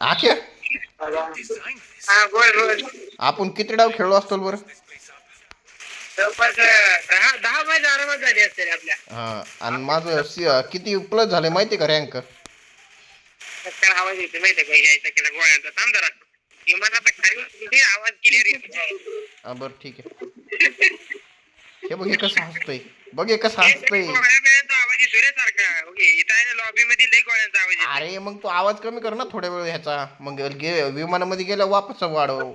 आख्या हा बोल बोल. आपण किती डाव खेळलो असतो बरं? जवळपास 10 10 मैच आरामात झाली असते आपल्या. हा, आणि माझं किती प्लस झाले माहिती का रँक? काय आवाज येतो माहिती का यायचा केला गोळ्यांचा थांब जरा. विमानाचा खाली आवाज क्लिअर येतो. बरं ठीक आहे. हे बघ हे कसं हसतंय, बघ हे कसं हसतंय. आवाज येतो रे सारखा. ओके इथं लॉबी मध्ये लई गोळ्यांचा आवाज येतो. अरे मग तू आवाज कमी कर ना थोड्या वेळ ह्याचा, मग विमानामध्ये गेल्या वापस वाढव.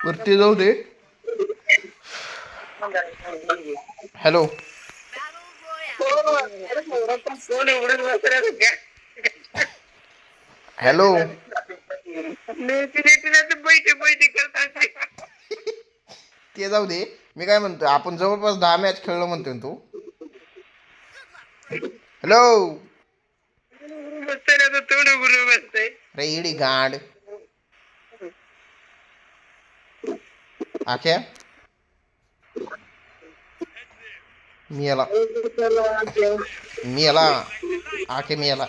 बरं ते जाऊ दे. हॅलो. फोन उघडून बसण्याचं काय? हॅलो. बैठी करतात. ते जाऊ दे. मी काय म्हणतो, आपण जवळपास 10 मॅच खेळलो म्हणतोय ना तू? हॅलो. बसतोय ना तोंड उघडून बसतोय. रे इडी गांड. आख्या मी याला आखे मी याला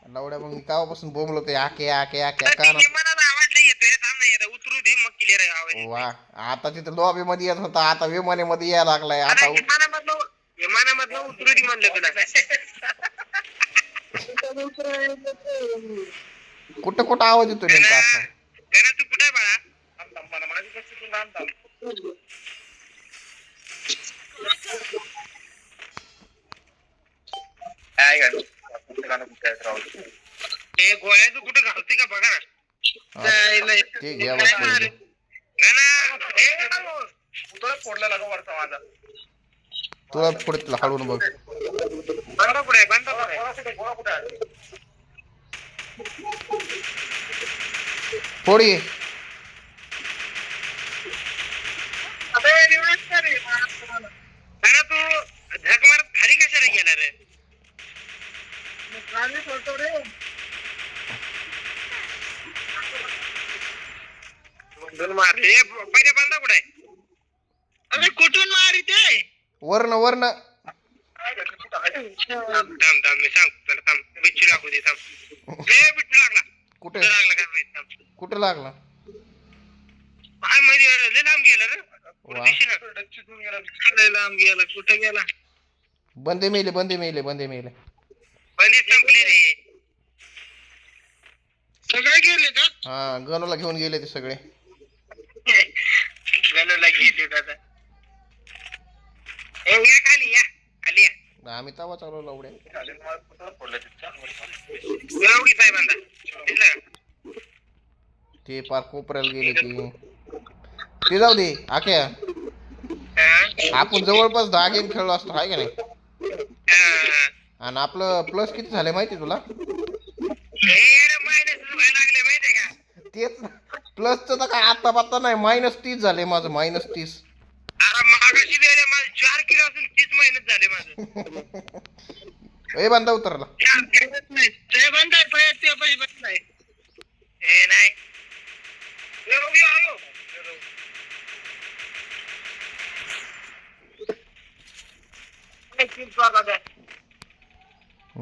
लावड्या. मग मी कावापासून बोंबलतोय आखे आखे आखे का ना. उतरू दे मग क्लिअर आवाज. वा, आता तिथं लॉबी मध्ये येत होता, आता विमानामध्ये यायला लागलाय. आता विमानामधलं उतरू दे म्हणलं तुला. कुठं कुठं आवाज येतो नेमका असा? तू कुठे बाळा? ते गोळ्याचं कुठं घालते का बघा ना. ते घ्या बघ पहिले. फोडला लागो वरचा माझा. तुला पुढे हळून बघ. बंदा कुठे आहे? बंदा कुठे आहे? फोडी. तू झक मारत खाली कशाला गेला रे? मारले पहिले बंदा कुठे आहे? अरे कुठून मारी ते? वरन वरन. थांब मी सांगतो त्याला. थांब बिच्छू लागू दे. थांब बिच्छू लागला. कुठे लागला काय माहिती. थांब कुठे लागला? काय माहिती लय लांब गेला रे. वा. लय लांब गेला. कुठे गेला? बंदे मेले बंदे मेले बंदे मेले. बंदे संपले रे. सगळे गेले का? हा, गणूला घेऊन गेले ते सगळे. गणूला घेते दादा. या खाली या. खाली या. आम्ही तवा चालू लावड्या. ते पार कोपऱ्याला गेले ते जाऊ दे आख्या. आपण जवळपास 10 गेम खेळलो असतो हाय का नाही? आणि आपलं प्लस किती झाले माहिती तुला? तेच प्लसचं तर काय आता पत्ता नाही. -30 झाले माझं. -30. मागाशी 4 किलो असून 30 महिन्यात झाले माझं. ए बंदा उतरला.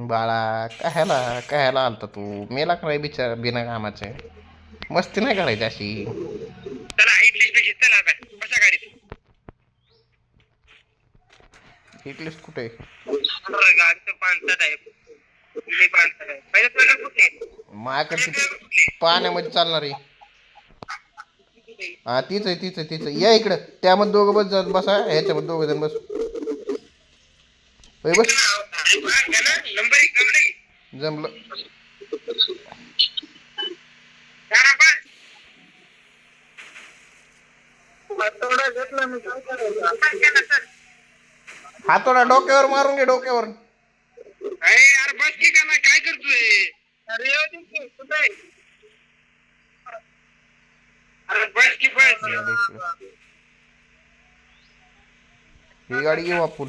बाळा कह्याला कह्याला आलता तू? मेला काय बिचार बिना कामाचे. मस्ती नाही करायची अशी. चला हिट लिस्ट चला आता कशा गाडीत. हिट लिस्ट कुठे? गाडीचं 5-7 आहे. पहिले कुठे? माझ्याकडे पाण्यामध्ये चालणार आहे. हा तीच आहे तीच आहे तीच आहे. या इकडं. त्यामध्ये दोघं बस बसा. ह्याच्यामध्ये दोघं जण बस. बस. जमलं. हातोडा डोक्यावर मारून घे डोक्यावर. अरे यार बस की का नाही काय करतोय? अरे अरे बस की बस. ही गाडी घेऊ आपण.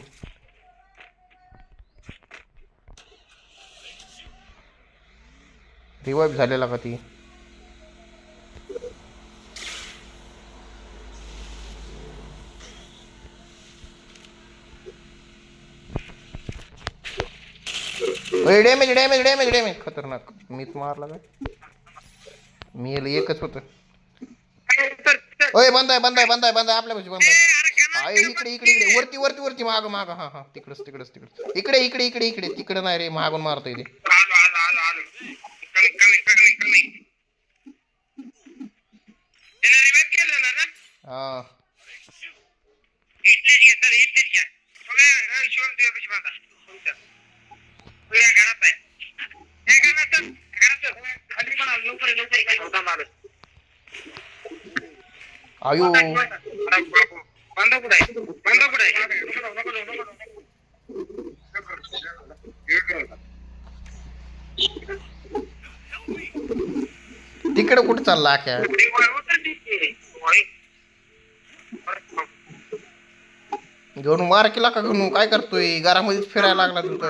रिवाइव झालेला का ती? डॅमेज डॅमेज डॅमेज डॅमेज खतरनाक. मीच मारला काय मी एकच होत. ओय बंद आहे बंद आहे बंद आहे बंद आहे आपल्यापाशी बंद आहे. आहे इकडे इकडे इकडे वरती वरती वरती माग माग हा हा तिकडच तिकडच तिकडे इकडे इकडे इकडे इकडे तिकडे नाही रे मागून मारतोय ते. हा इथलेच घ्या चल इथलेच घ्या. शिवम तुझ्या कशी बांधा तुझ्या घरात आहे त्या घरात घरात खाली पण लवकर लवकर मार. आयो बांधा कुठं आहे बांधा कुठं आहे. तिकडे कुठे चालला क्या घेऊन मार केला का घेऊन काय करतोय घरामध्येच फिरायला लागला तुमचं.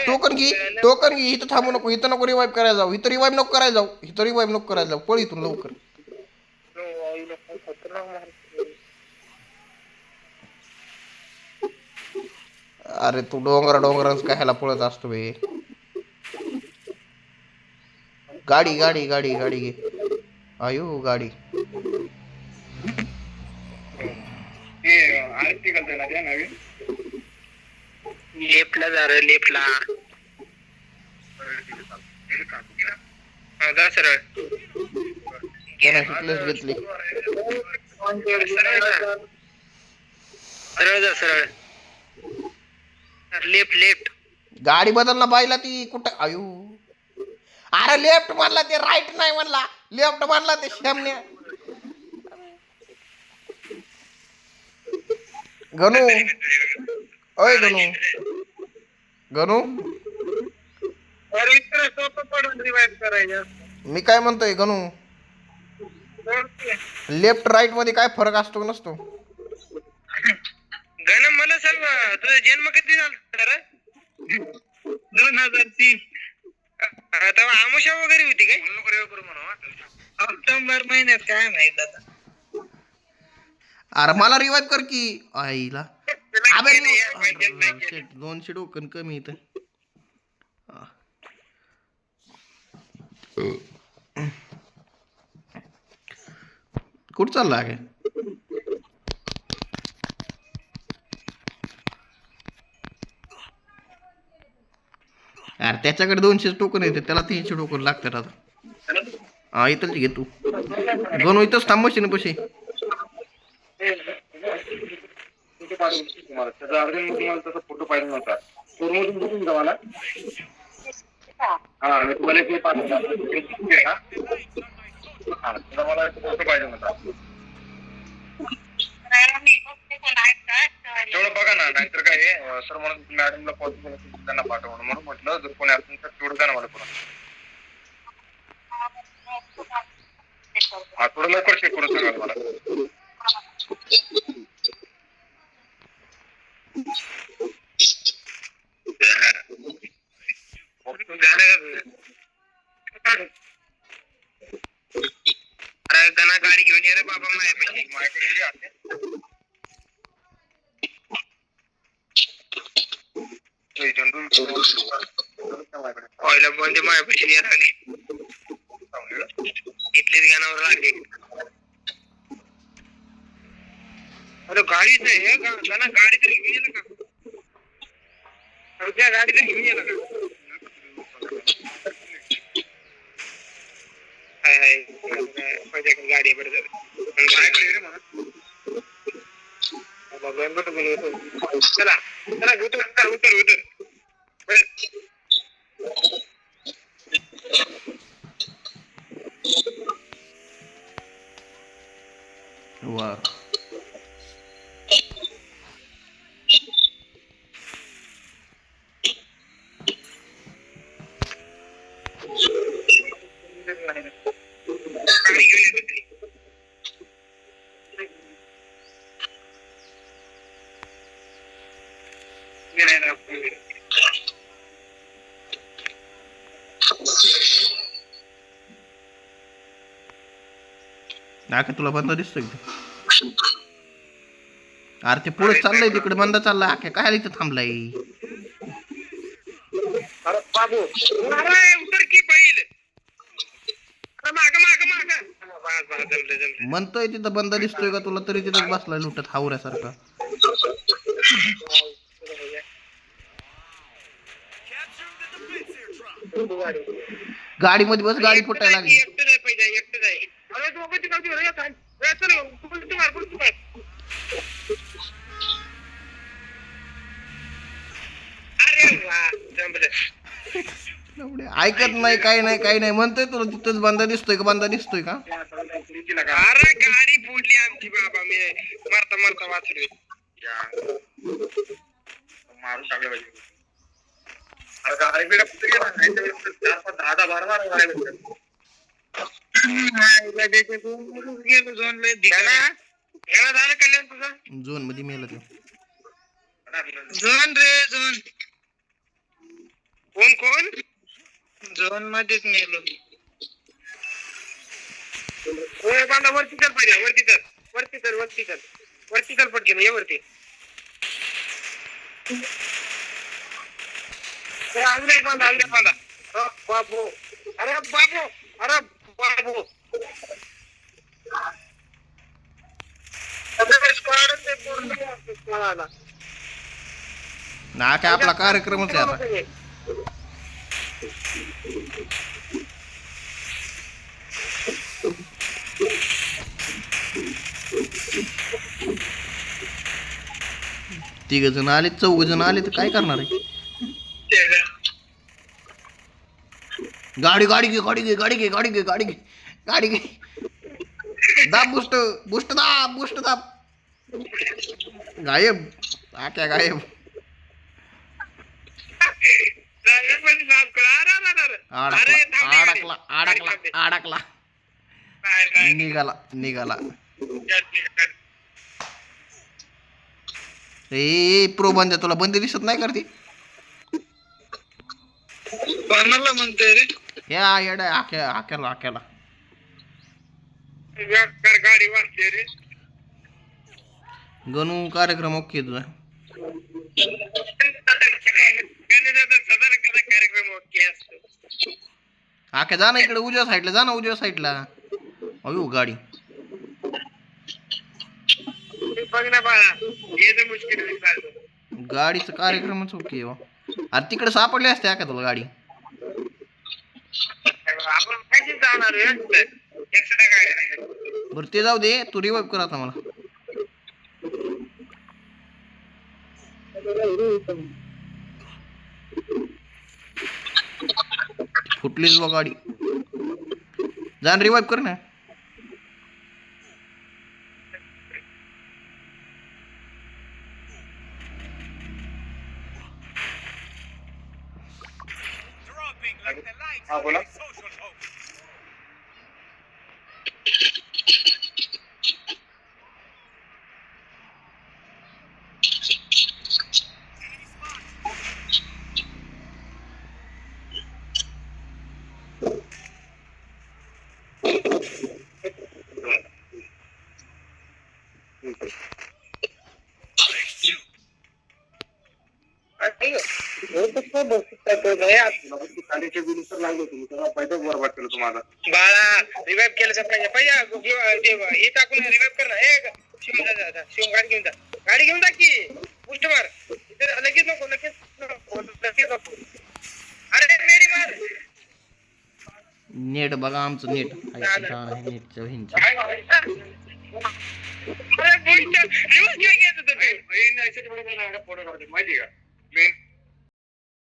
टोकन घे इथं थांबू नको इथं नको रिवाईव्ह करायला जाऊ इथं रिवाईव्ह नको करायला जाऊ इथं रिवाईव्ह नको करायला जाऊ पळ इथून लवकर. अरे तू डोंगराच काय ह्याला पळत असतो बे. गाडी गाडी गाडी गाडी घे आयो गाडी. लेफ्टला जा रे लेफ्टला. जा सरळ त्यानं शिकलेच घेतली. सरळ जा सरळ लेफ्ट लेफ्ट. गाडी बदलला पाहिला ती कुठं आयु. अरे लेफ्ट म्हणला ते राईट नाही म्हणला लेफ्ट म्हणला ते श्यामने. गणू अय गणू गणू मी काय म्हणतोय गणू लेफ्ट राईट मध्ये काय फरक असतो नसतो. गण मला सांग तुझा जन्म कधी झाला रे. 2003 तेव्हा आमुषा वगैरे होती काय ऑक्टोबर महिन्यात काय माहित आता. अरे मला रिवाइव कर की आईला. 200 टोकन कमी इथं. कुठं चालला आहे यार त्याच्याकडे 200 टोकन येते त्याला 300 टोकन लागतात आता. हा इथंच घे तू गणू इथंच थांब मशीन पशी. फोटो पाहिजे नव्हता मला हा मी तुम्हाला ते पाठवला मला फोटो पाहिजे होता तेवढं बघा ना नाहीतर काय सर म्हणून मॅडमला पॉसिबल असेल त्यांना पाठवणं म्हणून म्हटलं जर कोणी असेल तर तेवढं द्या ना मला करून. हा थोडं लवकर चेक करून सांगा मला. अरे त्यांना गाडी घेऊन ये रे बाबा माझ्याकडे ऑइला बंदे माझ्यापाशी या लागले इथलेच गाण्यावर लागले. अरे गाडीच आहे गाणं गाडी तरी घेऊन येलं का. अरे त्या गाडी तरी घेऊन येलं का. हाय हाय माझ्याकडे गाडी बरं झालं चला चला उतर उतर उतर वा आके तुला बंद दिसतोय ते? अरे ते पुढे चाललंय तिकडे बंद चाललाय आखे काय इथं थांबलाय? अरे बाबू अरे उतर की बैल अरे माग माग माग जमलं म्हणतोय तिथं बंद दिसतोय का तुला तरी तिथंच बसलाय लुटत हावऱ्यासारखा. गाडीमध्ये बस गाडी फुटायला लागली. एकटं जाय पाहिजे एकटं जाय अरे तू बघ तिकडे रे काय चल कुठे मार अरे वा जमलं ऐकत नाही काही नाही म्हणतोय तुला तिथंच बंद दिसतोय का बंद दिसतोय का? अरे गाडी फुटली आमची बाबा मी मारता मारता वाचलोय मारून टाकलं पाहिजे अरे गाडी बिडा कुठे गेला नाही तर 4-5-10 बार मार झालं कल्याण तुझं झोन मध्ये मेलं ते. झोन रे झोन कोण झोन मध्येच मेलो. बांधा वरती चल पाहिजे वरती चल पटकन ये वरती बांधा बाबू अरे ना काय आपला कार्यक्रमच आहे आता. तिघ जण आले 4 जण आले तर काय करणार आहे? गाडी घे दाब बुस्ट दाब गायब आक्या गायब. अडकला निघाला ए प्रो बंद तुला बंद दिसत नाही करते कोणाला म्हणतोय रे या येडा आक्याला गाडी वाचते रे गणू कार्यक्रम ओके तुझा कार्यक्रम ओके असतो. आक्या जा ना इकडे उजव्या साईडला अयो गाडी बघ ना बाळा हे तर मुश्किल गाडीचा कार्यक्रमच ओके. अरे तिकडे सापडले असते आका तुला गाडी आपण कशी जाणार बरं ते जाऊ दे तू रिवाइव कर आता मला. फुटलीच बा गाडी जाण रिवाइव कर ना. हा बोला बाळा रिवाइव केलं पाहिजे हे टाकून रिवाइव कर ना. शिवून गाडी घेऊन जा की पुष्ट मार लगेच नको अरे मेरी मार नेट बघा आमचं नेट नेटचं माहिती का